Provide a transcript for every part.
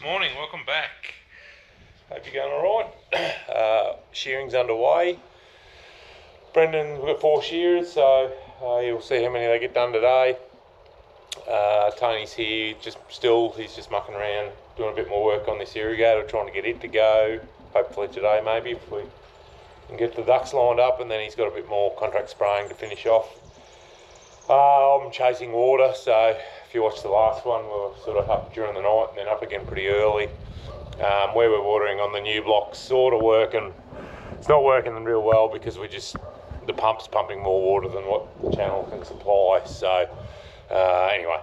Morning, welcome back. Hope you're going alright. Shearing's underway. Brendan, we've got 4 shearers, so you'll see how many they get done today. Tony's here, he's just mucking around, doing a bit more work on this irrigator, trying to get it to go. Hopefully today maybe, if we can get the ducks lined up, and then he's got a bit more contract spraying to finish off. I'm chasing water, so if you watched the last one, we were sort of up during the night and then up again pretty early. Where we're watering on the new block's sort of working. It's not working real well because the pump's pumping more water than what the channel can supply. So anyway,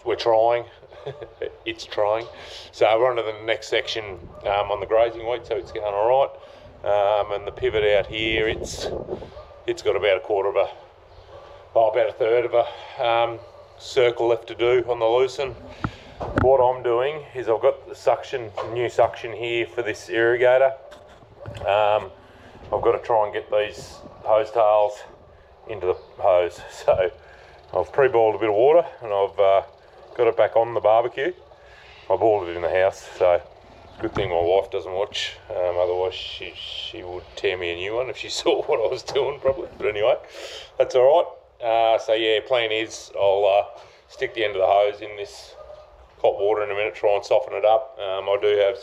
we're trying. It's trying. So we're on to the next section on the grazing wheat, so it's going all right. And the pivot out here, it's got about a third of a circle left to do on the loosen. What I'm doing is I've got the new suction here for this irrigator. I've got to try and get these hose tails into the hose. So I've pre-boiled a bit of water and I've got it back on the barbecue. I boiled it in the house, so it's a good thing my wife doesn't watch. Otherwise she would tear me a new one if she saw what I was doing probably. But anyway, that's all right. So yeah, plan is I'll stick the end of the hose in this hot water in a minute, try and soften it up. I do have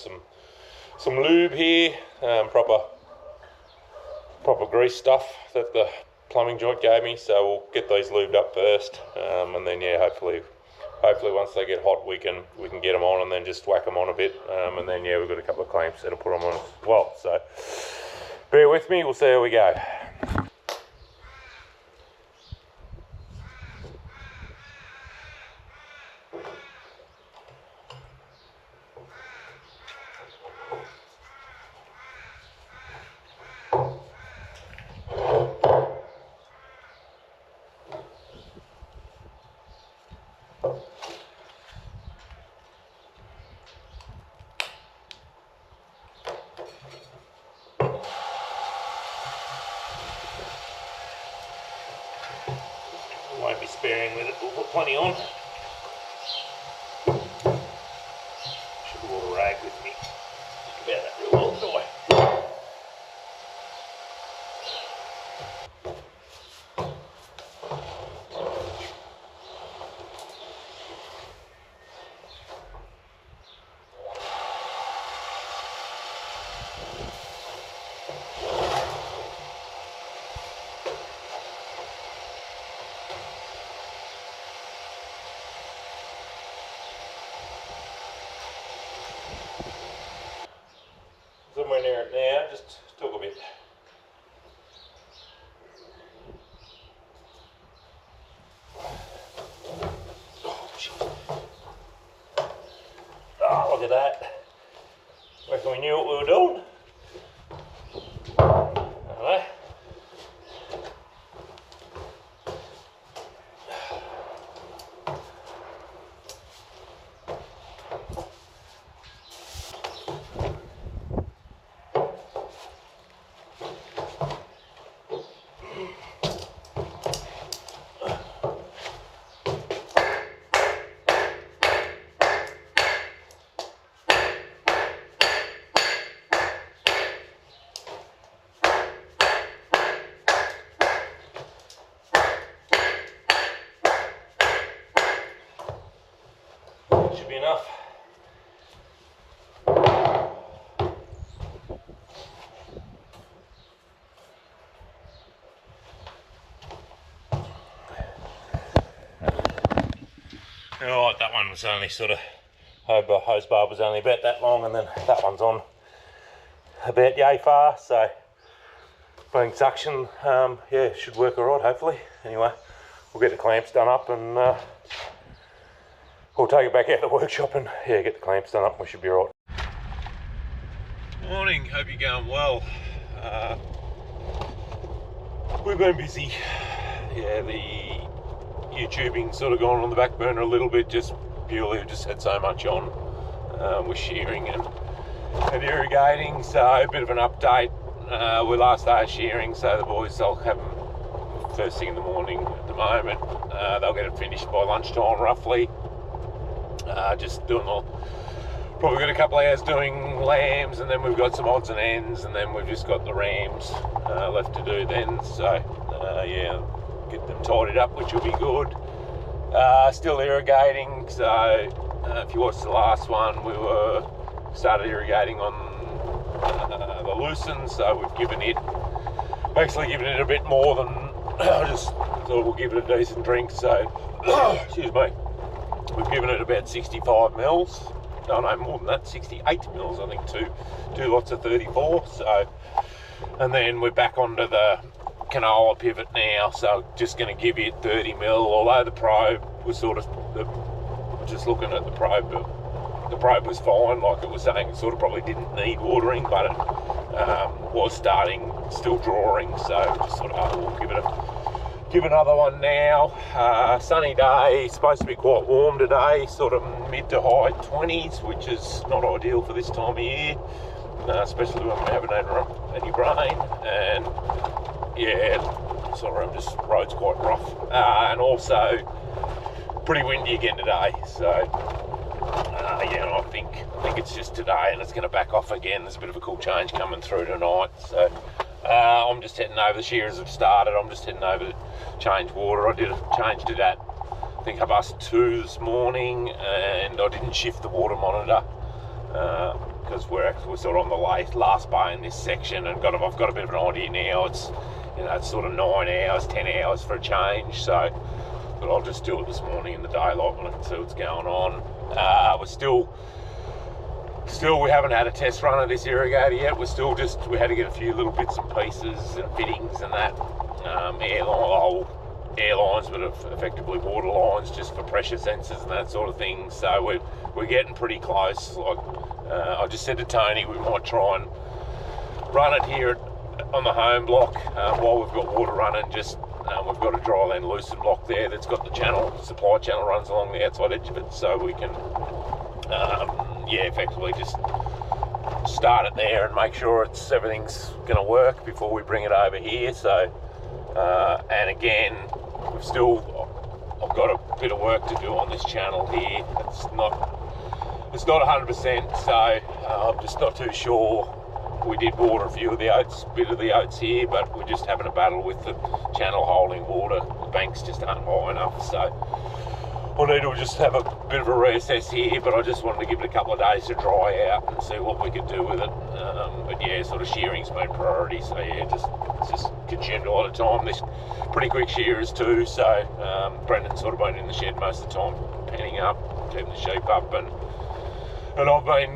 some lube here, proper grease stuff that the plumbing joint gave me. So we'll get these lubed up first, and then yeah, hopefully once they get hot, we can get them on and then just whack them on a bit, and then yeah, we've got a couple of clamps that'll put them on as well. So bear with me, we'll see how we go. Won't be sparing with it, we'll put plenty on. Should have brought a rag with me. Think about that real well, do I? Somewhere near it now, just talk a bit. Oh, shit. Oh, look at that. Reckon we knew what we were doing. Alright. Should be enough. Alright, that one was only sort of, hose barb was only about that long, and then that one's on about yay far, so putting suction, yeah, should work alright hopefully. Anyway, we'll get the clamps done up and we'll take it back out of the workshop and yeah, get the clamps done up and we should be alright. Morning, hope you're going well. We've been busy. Yeah, the YouTubing sort of gone on the back burner a little bit, just purely just had so much on with shearing and irrigating, so a bit of an update. We last started shearing, so the boys, they'll have them first thing in the morning at the moment. They'll get it finished by lunchtime roughly. Just doing the Probably got a couple of hours doing lambs, and then we've got some odds and ends, and then we've just got the rams left to do then. So yeah, get them tidied up, which will be good. Still irrigating. So if you watched the last one, we started irrigating on the lucerne. So we've given it a bit more than I just thought we'll give it a decent drink. So excuse me, we've given it about 65 mils. No, more than that, 68 mils, I think, two lots of 34. So, and then we're back onto the canola pivot now, so just going to give it 30 mil, although the probe was sort of, just looking at the probe was fine, like it was saying, it sort of probably didn't need watering, but it was still drawing, so just sort of, we'll give another one now. Sunny day, supposed to be quite warm today, sort of mid to high 20s, which is not ideal for this time of year, especially when we haven't had any rain. And yeah, sorry, road's quite rough, and also pretty windy again today. So yeah, I think it's just today, and it's going to back off again. There's a bit of a cool change coming through tonight, so I'm just heading over. The shearers have started. I'm just heading over to change water. I changed it at, I think, 2:30 this morning, and I didn't shift the water monitor because we're sort of on the last bay in this section, and I've got a bit of an idea now. It's sort of 9 hours, 10 hours for a change. So, but I'll just do it this morning in the daylight when I can see what's going on. We haven't had a test run of this irrigator yet. We had to get a few little bits and pieces and fittings and that, air lines, but effectively water lines, just for pressure sensors and that sort of thing. So we're getting pretty close. Like I just said to Tony, we might try and run it here on the home block while we've got water running. Just we've got a dryland lucerne block there that's got the supply channel runs along the outside edge of it, so we can effectively just start it there and make sure everything's going to work before we bring it over here. So and again, I've got a bit of work to do on this channel here. It's not 100%, so I'm just not too sure. We did water a bit of the oats here, but we're just having a battle with the channel holding water. The banks just aren't high enough, so I need to just have a bit of a reassess here, but I just wanted to give it a couple of days to dry out and see what we could do with it. But yeah, sort of shearing's been priority, so yeah, it's just consumed a lot of time. There's pretty quick shearers too, so Brendan's sort of been in the shed most of the time, penning up, keeping the sheep up, and I've been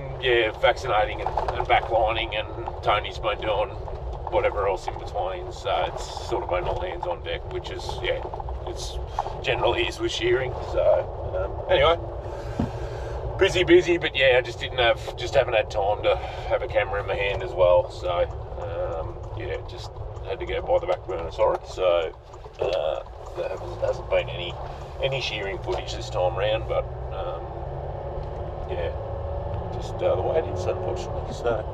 vaccinating and backlining, and Tony's been doing whatever else in between, so it's sort of been all hands on deck, which is it's generally is with shearing. So anyway, busy, but yeah, I just haven't had time to have a camera in my hand as well. So just had to go by the back burner. Sorry. So there hasn't been any shearing footage this time round, but just the way it is, unfortunately. So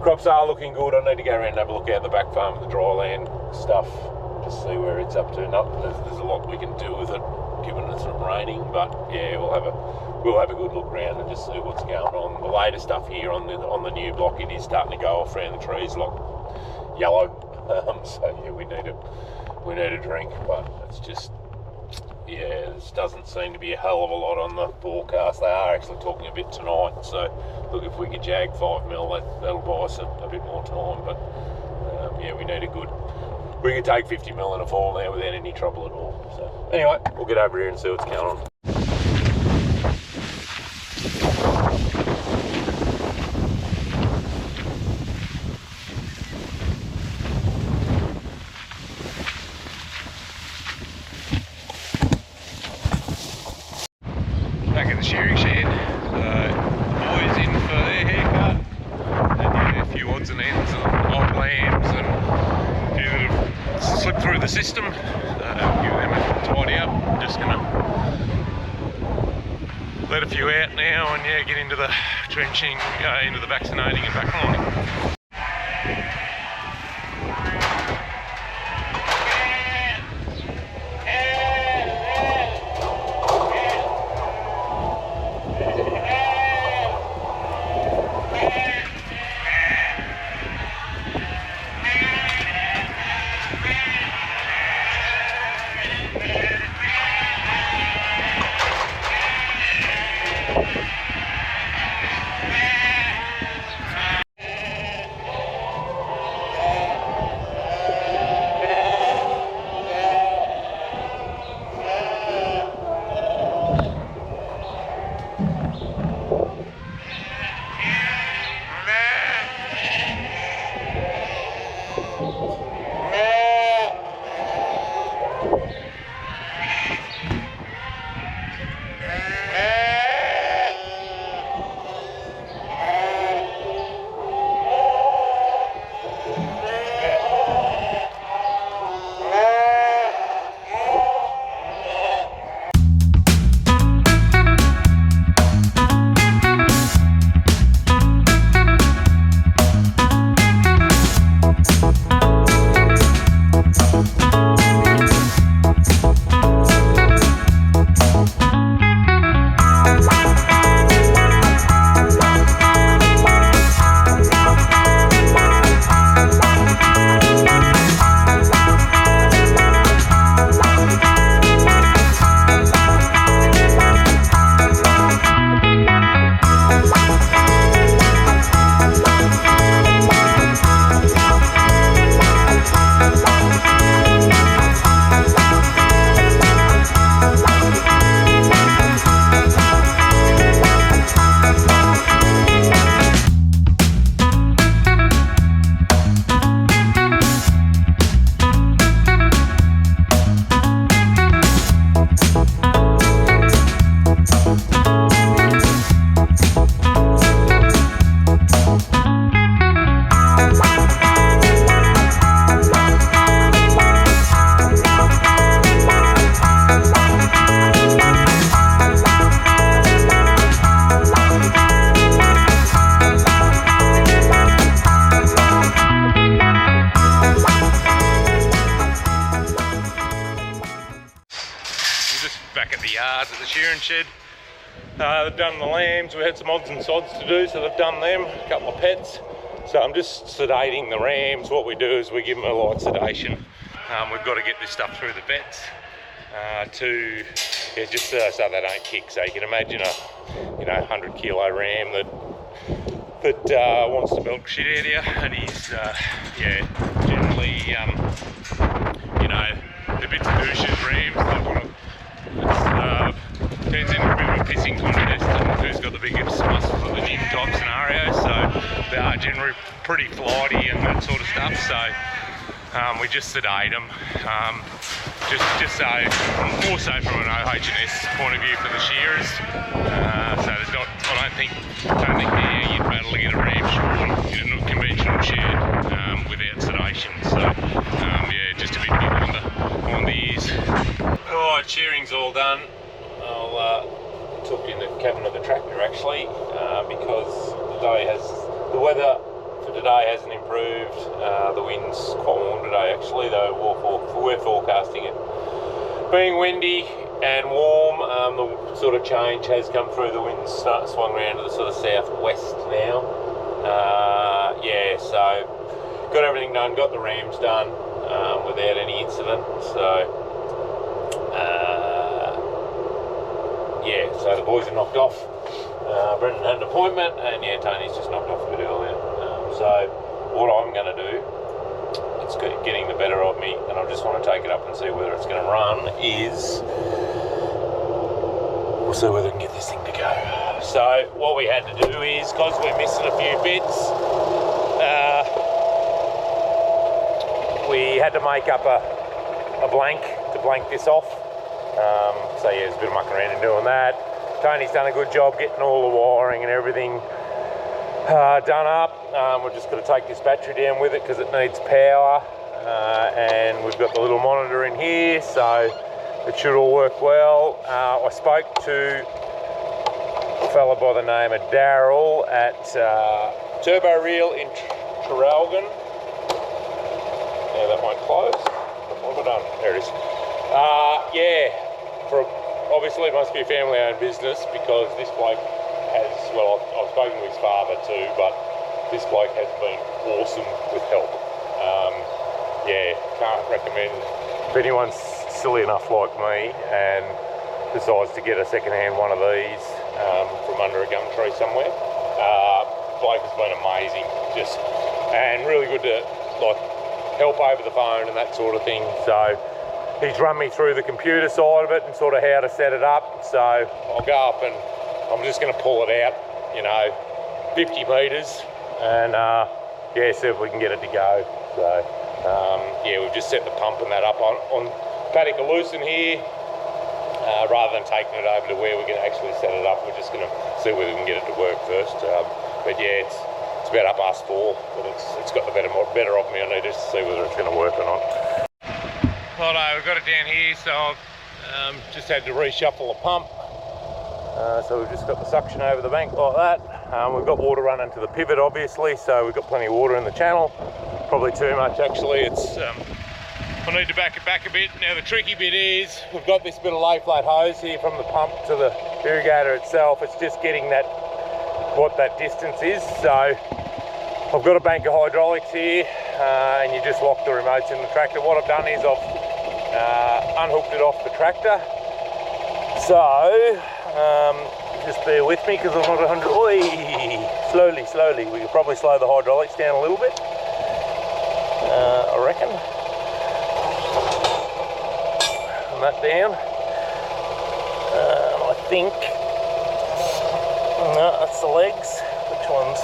crops are looking good. I need to go around and have a look out the back farm with the dryland stuff, just see where it's up to. There's a lot we can do with it, given it's not raining, but yeah, we'll have a good look around and just see what's going on. The later stuff here on the new block, it is starting to go off around the trees like yellow. So yeah, we need a drink, but it's just this doesn't seem to be a hell of a lot on the forecast. They are actually talking a bit tonight, so look, if we could jag 5 mil, that'll buy us a bit more time. But we could take 50 mil in a fall now without any trouble at all. So anyway, we'll get over here and see what's going on. Back at the shearing shed, boys in for their haircut, and a few odds and ends of odd lambs and a few that have slipped through the system. Give them a tidy up. I'm just gonna let a few out now and get into the trenching, into the vaccinating and backlining. back at the yard at the shearing shed. They've done the lambs. We had some odds and sods to do, so they've done them, a couple of pets. So I'm just sedating the rams. What we do is we give them a light sedation. We've got to get this stuff through the vets just so they don't kick. So you can imagine a 100 kilo ram that wants to milk shit out of you, and he's generally the bits of douches rams. They want to, turns into a bit of a pissing contest and who's got the biggest muscles of the gym type scenario. So they are generally pretty flighty and that sort of stuff. So we just sedate them, just so, more so from an OH&S point of view for the shearers. So there's not, I don't think now you'd battle to get a ram shorn in a conventional shed without sedation. So just a bit on the ears. Alright, shearing's all done. I'll took in the cabin of the tractor actually, because the weather for today hasn't improved. The wind's quite warm today actually, though we're forecasting it being windy and warm. The sort of change has come through. The wind's swung around to the sort of southwest now. So got everything done, got the rams done without any incident. So the boys are knocked off. Brendan had an appointment, and Tony's just knocked off a bit earlier. So what I'm going to do, it's getting the better of me, and I just want to take it up and see whether it's going to run, we'll see whether we can get this thing to go. So what we had to do is, because we're missing a few bits, we had to make up a blank to blank this off. There's a bit of mucking around and doing that. Tony's done a good job getting all the wiring and everything done up. We're just going to take this battery down with it because it needs power, and we've got the little monitor in here, so it should all work well. I spoke to a fella by the name of Daryl at Turbo Reel in Traralgon. That might close. What have I done? There it is. Obviously it must be a family-owned business, because this bloke has, I've spoken to his father too, but this bloke has been awesome with help. Can't recommend, if anyone's silly enough like me and decides to get a second-hand one of these them under a gum tree somewhere. Bloke has been amazing, and really good to like help over the phone and that sort of thing. So he's run me through the computer side of it and sort of how to set it up. So I'll go up and I'm just going to pull it out, 50 metres, and yeah, see if we can get it to go. So yeah, we've just set the pump and that up on paddock of lucerne here. Rather than taking it over to where we're going to actually set it up, we're just going to see whether we can get it to work first. But yeah, it's about up us four, but it's got the better of me. I need to see whether it's going to work or not. Righto, we've got it down here, so I've just had to reshuffle the pump. So we've just got the suction over the bank like that. We've got water running to the pivot, obviously, so we've got plenty of water in the channel. Probably too much, actually. I need to back it back a bit. Now the tricky bit is we've got this bit of lay flat hose here from the pump to the irrigator itself. It's just getting what that distance is. So I've got a bank of hydraulics here, and you just lock the remotes in the tractor. What I've done is I've unhooked it off the tractor. So just bear with me because I'm not 100. Oi, slowly. We could probably slow the hydraulics down a little bit, I reckon. That down. I think. No, that's the legs. Which ones?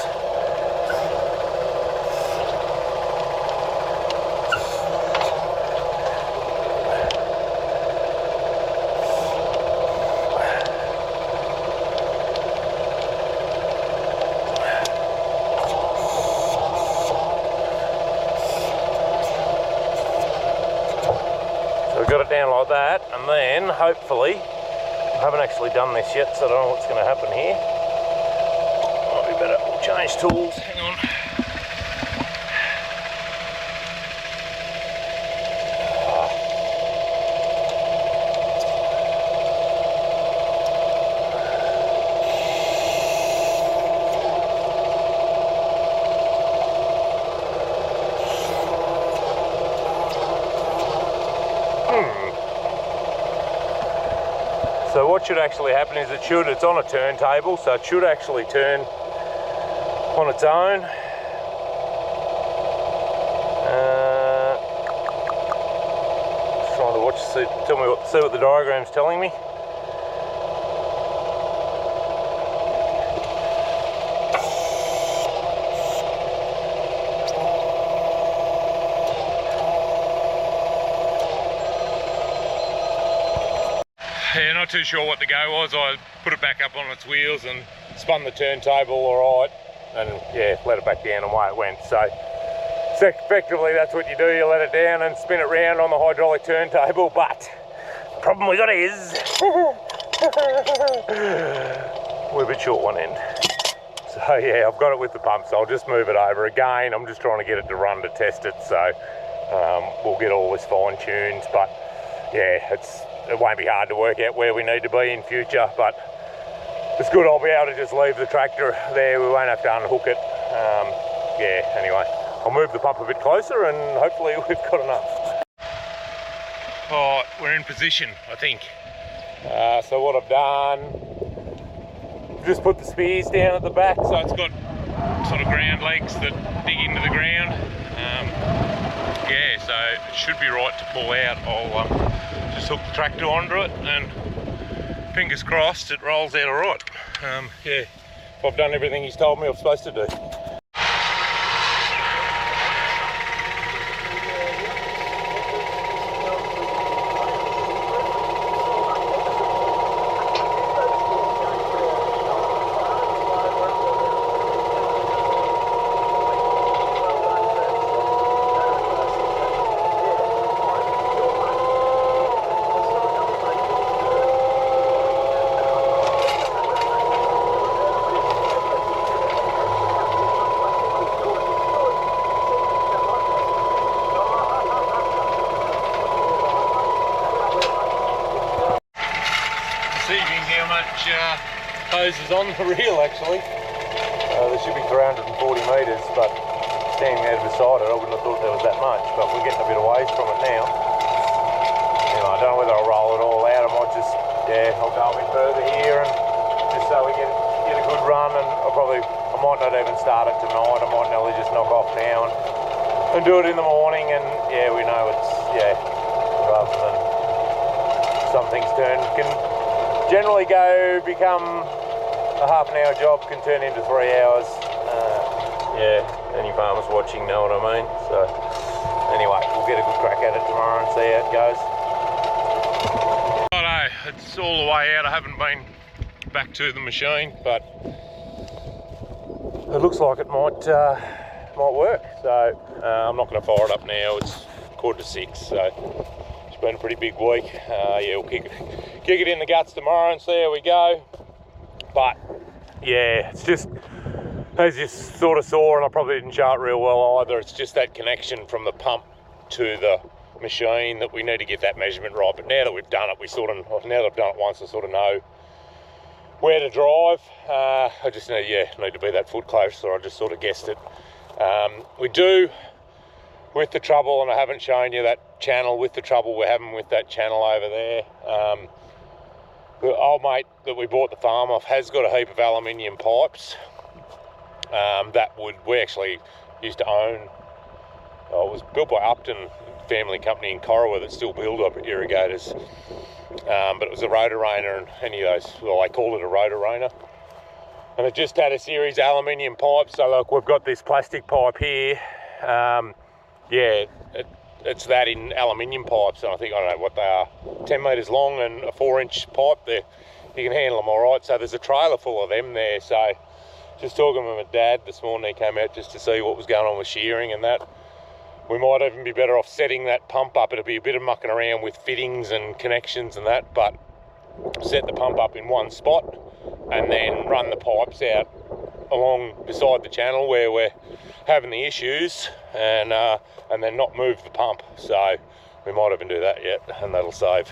Got it down like that, and then hopefully, I haven't actually done this yet, so I don't know what's going to happen here. Might be better, we'll change tools, hang on. So what should actually happen is it's on a turntable, so it should actually turn on its own. Just trying to watch, see what the diagram's telling me. Yeah, not too sure what the go was. I put it back up on its wheels and spun the turntable all right, and yeah, let it back down and away it went. So effectively that's what you do, you let it down and spin it round on the hydraulic turntable. But the problem we got is we're a bit short one end. So yeah, I've got it with the pump, so I'll just move it over. Again, I'm just trying to get it to run to test it, so we'll get all this fine tuned. But yeah, it won't be hard to work out where we need to be in future, but it's good I'll be able to just leave the tractor there. We won't have to unhook it. Yeah, anyway, I'll move the pump a bit closer and hopefully we've got enough. Oh, we're in position, I think. So what I've done, just put the spears down at the back, so it's got sort of ground legs that dig into the ground. Yeah, so it should be right to pull out. I'll just hook the tractor onto it and fingers crossed it rolls out all right. Yeah, if I've done everything he's told me I'm supposed to do. Hose is on the reel actually. There should be 340 metres, but standing there beside it I wouldn't have thought there was that much, but we're getting a bit away from it now. Anyway, I don't know whether I'll roll it all out. I might just, yeah, I'll go a bit further here and just so we get get a good run, and I might not even start it tonight. I might nearly just knock off now and do it in the morning. And yeah, we know it's rather than some things can generally become a half an hour job can turn into 3 hours. Any farmers watching know what I mean. So anyway, we'll get a good crack at it tomorrow and see how it goes. Righto, it's all the way out. I haven't been back to the machine, but it looks like it might work. So I'm not going to fire it up now. It's 5:45, so it's been a pretty big week. We'll kick it in the guts tomorrow and see how we go. But yeah, it's just, as you sort of saw, and I probably didn't show it real well either, it's just that connection from the pump to the machine that we need to get that measurement right. But now that we've done it, now that I've done it once, I sort of know where to drive. I just need to be that foot closer. I just sort of guessed it. We do, with the trouble, and I haven't shown you that channel, with the trouble we're having with that channel over there. The old mate that we bought the farm off has got a heap of aluminium pipes we actually used to own. It was built by Upton family company in Corowa that still build up irrigators, but it was a rotor-rainer, and any of those, well, they call it a rotor-rainer, and it just had a series of aluminium pipes. So look, we've got this plastic pipe here. It's that in aluminium pipes, and I don't know what they are, 10 metres long and a 4-inch pipe there. You can handle them all right. So there's a trailer full of them there. So just talking with my dad this morning, he came out just to see what was going on with shearing and that. We might even be better off setting that pump up. It'll be a bit of mucking around with fittings and connections and that, but set the pump up in one spot and then run the pipes out along beside the channel where we're having the issues, and then not move the pump. So we might even do that yet, and that'll save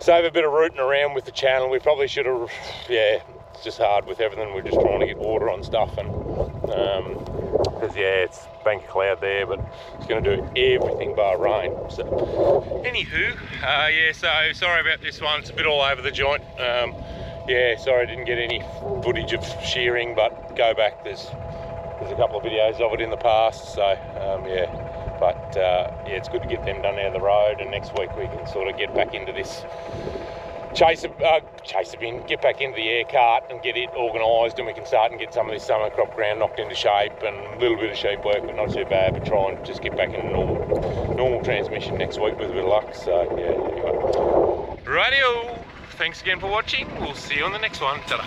a bit of rooting around with the channel. We probably should have, it's just hard with everything. We're just trying to get water on stuff, and because it's bank of cloud there, but it's going to do everything bar rain. So anywho, so sorry about this one. It's a bit all over the joint. Sorry I didn't get any footage of shearing, but go back, there's a couple of videos of it in the past. So it's good to get them done out of the road, and next week we can sort of get back into this chaser bin, get back into the air cart and get it organised, and we can start and get some of this summer crop ground knocked into shape, and a little bit of sheep work, but not too bad, but try and just get back into normal transmission next week with a bit of luck. So anyway. Radio. Thanks again for watching. We'll see you on the next one. Ta-da.